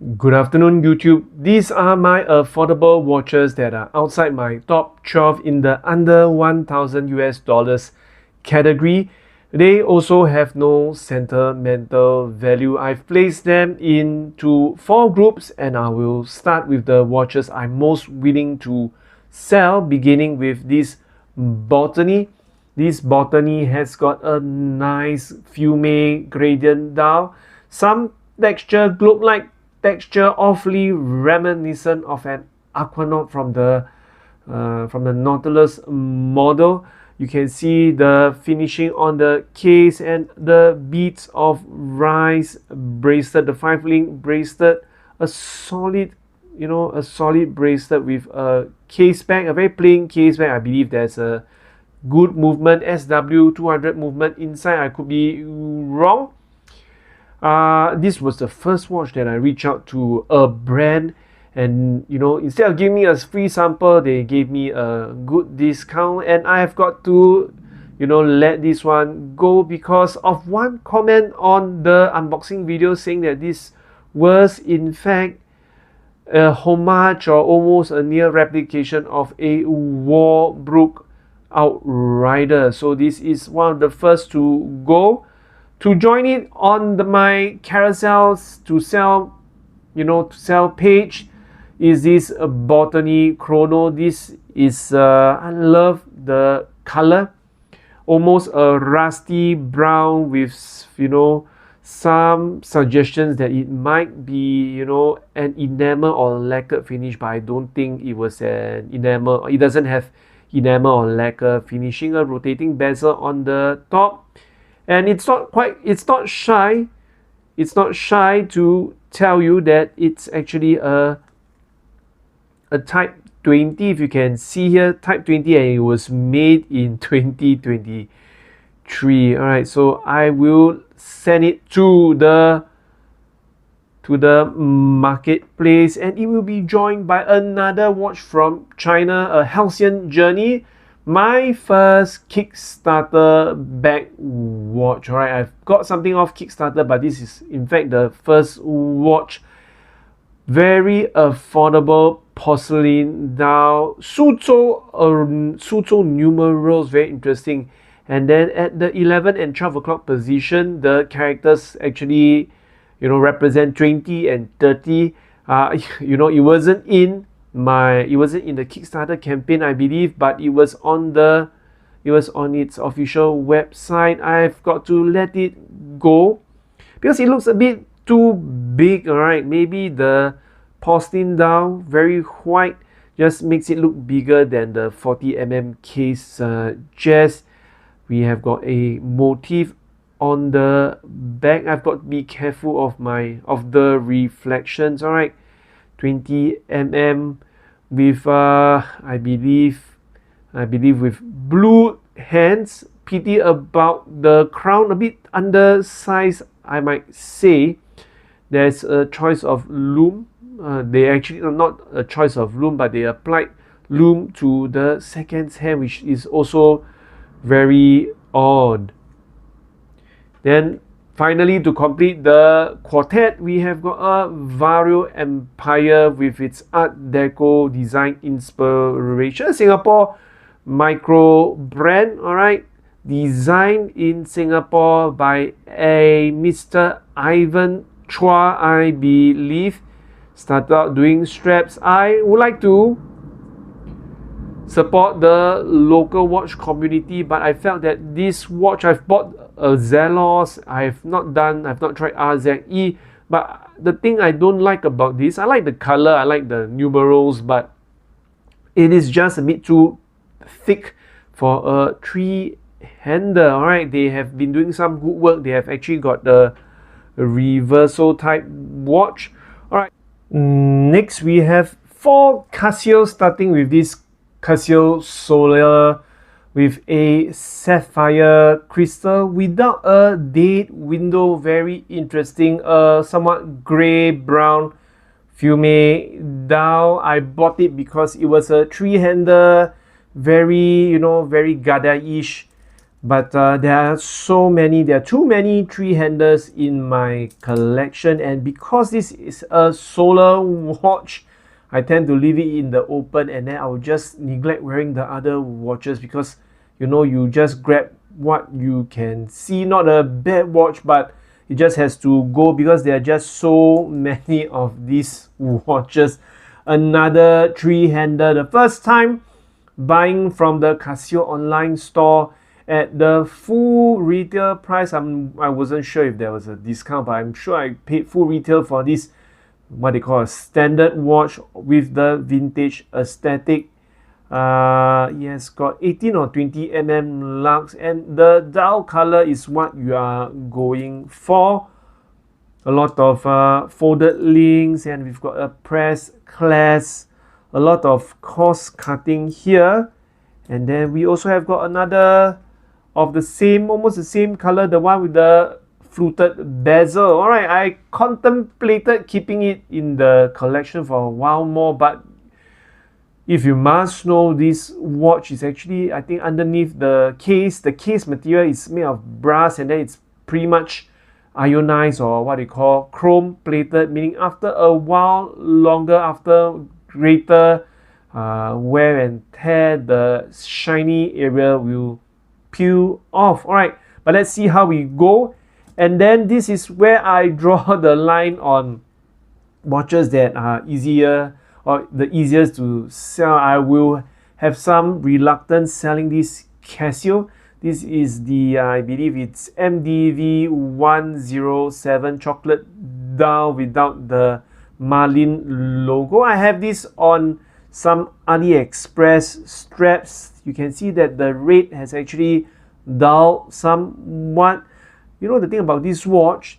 Good afternoon, YouTube. These are my affordable watches that are outside my top 12 in the under 1000 US dollars category. They also have no sentimental value. I've placed them into 4 groups and I will start with the watches I'm most willing to sell, beginning with this Baltany. This Baltany has got a nice fume gradient dial, some texture, globe-like texture, awfully reminiscent of an Aquanaut from the Nautilus model. You can see the finishing on the case and the beads of rice bracelet, the 5-link bracelet, a solid, a solid bracelet with a case back, a very plain case back. I believe there's a good movement, SW200 movement inside. I could be wrong. This was the first watch that I reached out to a brand, and instead of giving me a free sample, they gave me a good discount, and I have got to let this one go because of one comment on the unboxing video saying that this was in fact a homage or almost a near replication of a Warbrook Outrider. So this is one of the first to go. To join it on my carousels to sell page is this Baltany Chrono. This is I love the color, almost a rusty brown with some suggestions that it might be an enamel or lacquered finish, but I don't think it was an enamel. It doesn't have enamel or lacquer finishing. A rotating bezel on the top. And it's not shy to tell you that it's actually a Type 20. If you can see here, Type 20, and it was made in 2023. All right, so I will send it to the marketplace, and it will be joined by another watch from China, a Halcyon Journey. My first Kickstarter back watch. Alright, I've got something off Kickstarter, but this is in fact the first watch. Very affordable porcelain dial, Suzhou numerals, very interesting. And then at the 11 and 12 o'clock position, the characters actually represent 20 and 30. It wasn't in the Kickstarter campaign, I believe, but it was on its official website. I've got to let it go because it looks a bit too big. All right, maybe the porcelain dial, very white, just makes it look bigger than the 40mm case suggests. We have got a motif on the back. I've got to be careful of the reflections. All right, 20mm with I believe with blue hands. Pity about the crown, a bit undersized, I might say. There's a choice of loom. They actually are not a choice of loom, but they applied loom to the second hand, which is also very odd. Then finally, to complete the quartet, we have got a Vario Empire with its Art Deco design inspiration. Singapore micro brand, alright. Designed in Singapore by a Mr. Ivan Chua, I believe. Started out doing straps. I would like to support the local watch community, but I felt that this watch, I've bought a Zelos, I've not tried RZE, but the thing I don't like about this, I like the color, I like the numerals, but it is just a bit too thick for a 3-hander. Alright, they have been doing some good work. They have actually got the reversal type watch. Alright, next we have 4 Casio, starting with this Casio Solar with a sapphire crystal without a date window. Very interesting. Somewhat grey brown fume dial. I bought it because it was a 3-hander, very very Gada-ish But there are so many, there are too many three-handers in my collection, and because this is a solar watch, I tend to leave it in the open, and then I will just neglect wearing the other watches because you just grab what you can see. Not a bad watch, but it just has to go because there are just so many of these watches. Another three-hander, the first time buying from the Casio online store at the full retail price. I wasn't sure if there was a discount, but I'm sure I paid full retail for this, what they call a standard watch with the vintage aesthetic. Yes, got 18 or 20 lux, and the dial color is what you are going for. A lot of folded links, and we've got a press clasp, a lot of cost cutting here. And then we also have got another of the same, almost the same color, the one with the fluted bezel. Alright, I contemplated keeping it in the collection for a while more, but if you must know, this watch is actually, I think, underneath the case material is made of brass, and then it's pretty much ionized, or what they call chrome plated, meaning after a while longer, after greater wear and tear, the shiny area will peel off. Alright, but let's see how we go. And then this is where I draw the line on watches that are easier or the easiest to sell. I will have some reluctance selling this Casio. This is the, I believe it's MDV107 chocolate dial without the marlin logo. I have this on some AliExpress straps. You can see that the rate has actually dulled somewhat. The thing about this watch,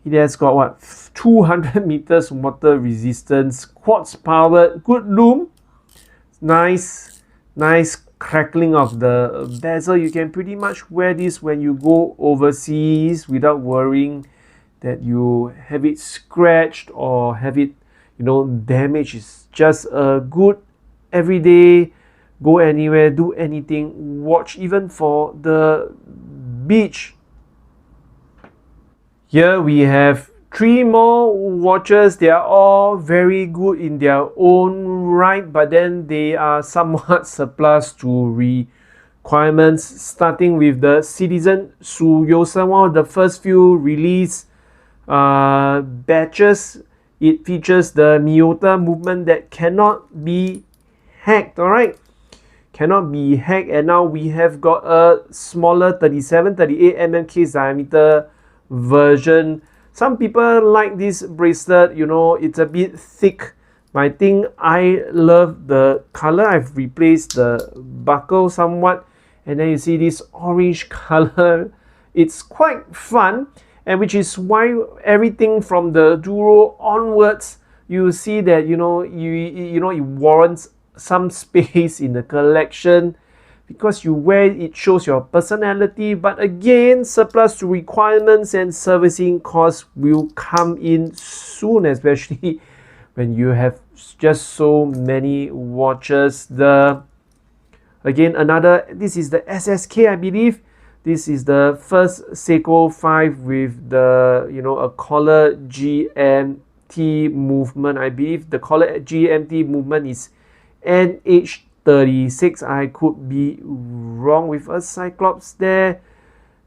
it has got what, 200 meters water resistance, quartz powered, good lume, nice crackling of the bezel. You can pretty much wear this when you go overseas without worrying that you have it scratched or have it damaged. It's just a good everyday, go anywhere, do anything watch, even for the beach. Here we have 3 more watches. They are all very good in their own right, but then they are somewhat surplus to requirements, starting with the Citizen Tsuyosa, one of the first few release batches. It features the Miyota movement that cannot be hacked, alright? Cannot be hacked, and now we have got a smaller 38 case diameter version. Some people like this bracelet, it's a bit thick, but I think I love the color. I've replaced the buckle somewhat, and then you see this orange color. It's quite fun, and which is why everything from the Duro onwards, you see that it warrants some space in the collection. Because you wear it shows your personality, but again, surplus to requirements and servicing costs will come in soon, especially when you have just so many watches. This is the SSK, I believe. This is the first Seiko 5 with the a collar GMT movement. I believe the collar GMT movement is NH36. I could be wrong with a Cyclops there.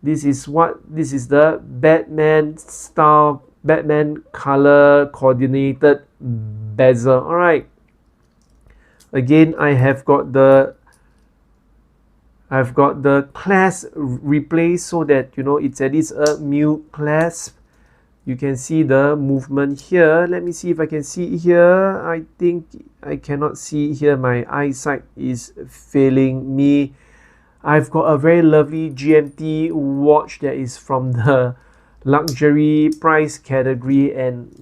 This is the Batman style, Batman color coordinated bezel. Alright. Again, I've got the clasp replaced so that it's at least a mule clasp. You can see the movement here. Let me see if I can see here. I think I cannot see here. My eyesight is failing me. I've got a very lovely GMT watch that is from the luxury price category, and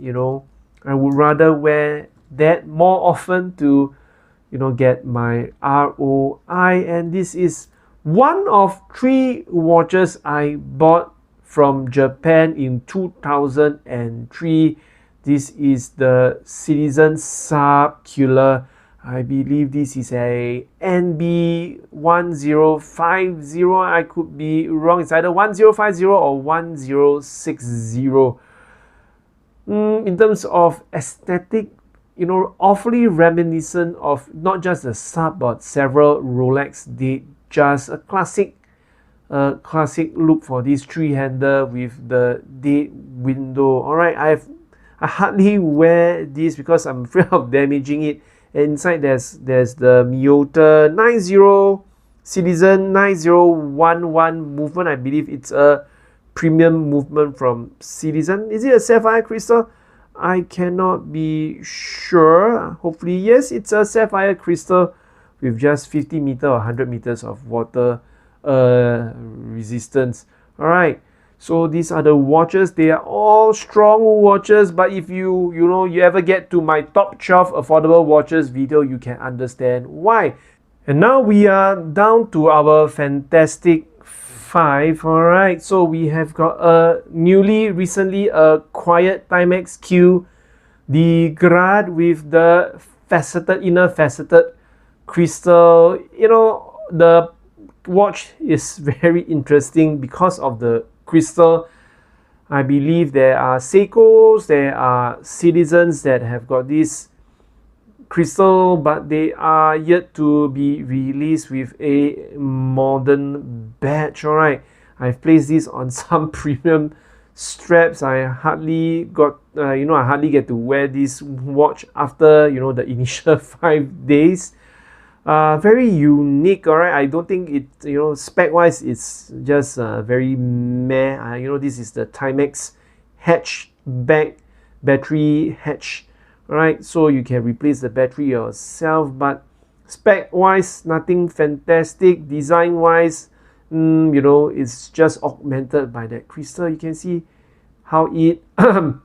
I would rather wear that more often to get my ROI. And this is one of 3 watches I bought from Japan in 2003. This is the Citizen Circular. I believe this is a NB1050. I could be wrong. It's either 1050 or 1060. In terms of aesthetic, you know, awfully reminiscent of not just the sub but several Rolex did. Just a classic look for this three-hander with the date window. Alright, I hardly wear this because I'm afraid of damaging it. Inside there's the Miyota 90 Citizen 9011 movement. I believe it's a premium movement from Citizen. Is it a sapphire crystal? I cannot be sure. Hopefully yes, it's a sapphire crystal with just 50 meters or 100 meters of water resistance. Alright, so these are the watches. They are all strong watches, but if you ever get to my top 12 affordable watches video, you can understand why. And now we are down to our fantastic 5. Alright, so we have got a recently acquired Timex Q Degrade with the inner faceted crystal. You know, the watch is very interesting because of the crystal. I believe there are Seikos, there are Citizens that have got this crystal, but they are yet to be released with a modern badge. Alright, I've placed this on some premium straps. I hardly got I hardly get to wear this watch after the initial 5 days. Very unique. Alright, I don't think it, spec wise it's just very meh. This is the Timex hatchback battery hatch. Alright, so you can replace the battery yourself, but spec wise nothing fantastic. Design wise, it's just augmented by that crystal. You can see how it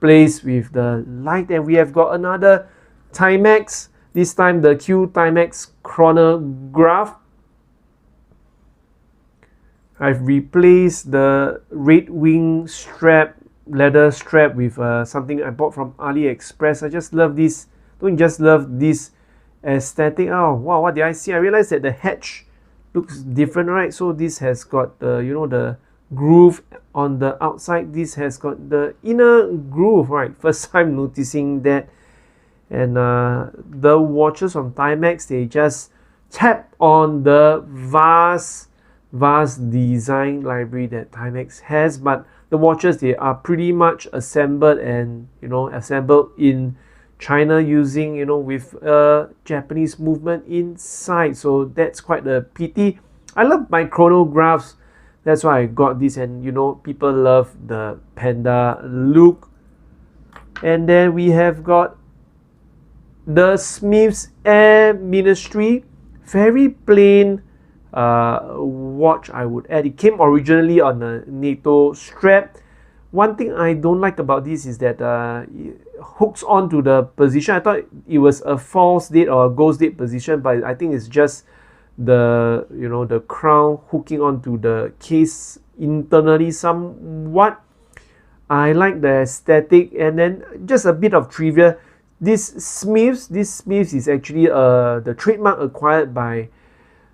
plays with the light. And we have got another Timex, this time the Q Timex Chronograph. I've replaced the red wing strap, leather strap, with something I bought from AliExpress. I just love this. Don't just love this aesthetic. Oh wow, what did I see? I realized that the hatch looks different, right? So this has got the the groove on the outside. This has got the inner groove, right? First time noticing that. And the watches from Timex, they just tap on the vast design library that Timex has, but the watches, they are pretty much assembled and assembled in China using with Japanese movement inside. So that's quite a pity. I love my chronographs, that's why I got this. And people love the panda look. And then we have got the Smith's Air Ministry, very plain watch, I would add. It came originally on a NATO strap. One thing I don't like about this is that it hooks onto the position. I thought it was a false date or a ghost date position, but I think it's just the the crown hooking onto the case internally somewhat. I like the aesthetic. And then just a bit of trivia. This Smiths is actually the trademark acquired by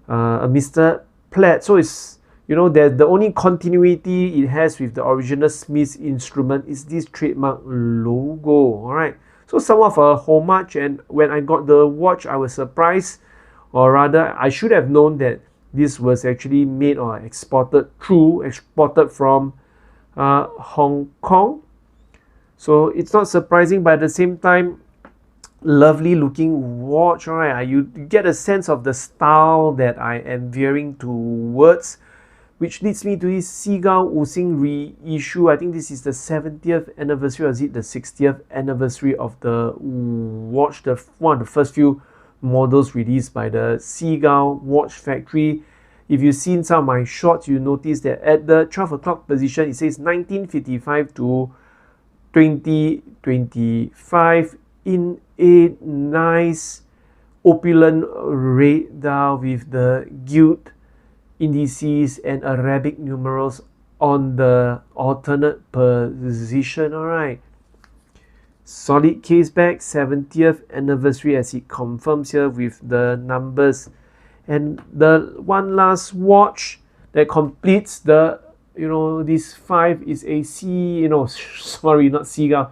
Mr. Platt. So it's the only continuity it has with the original Smiths instrument is this trademark logo. Alright, so some of a homage. And when I got the watch, I was surprised, or rather I should have known that this was actually made or exported from Hong Kong. So it's not surprising, but at the same time, lovely looking watch. Alright, you get a sense of the style that I am veering towards, which leads me to this Seagull Wuxing reissue. I think this is the 70th anniversary, or is it the 60th anniversary of the watch, one of the first few models released by the Seagull watch factory. If you've seen some of my shots, you notice that at the 12 o'clock position, it says 1955 to 2025 in a nice opulent red dial with the gilt indices and Arabic numerals on the alternate position. Alright, Solid case back, 70th anniversary, as it confirms here with the numbers. And the one last watch that completes the, this 5 is a sorry, not Seagull,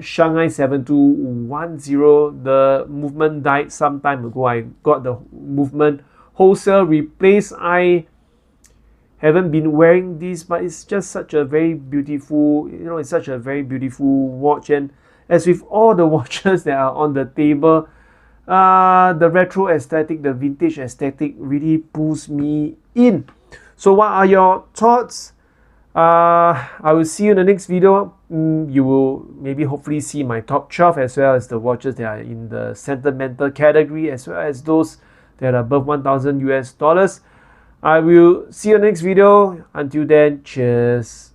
Shanghai 7210. The movement died some time ago. I got the movement wholesale replaced. I haven't been wearing this, but it's just such a very beautiful, it's such a very beautiful watch. And as with all the watches that are on the table, the retro aesthetic, the vintage aesthetic really pulls me in. So what are your thoughts? I will see you in the next video. You will maybe hopefully see my top 12 as well as the watches that are in the sentimental category, as well as those that are above $1,000 US. I will see you in the next video. Until then, cheers.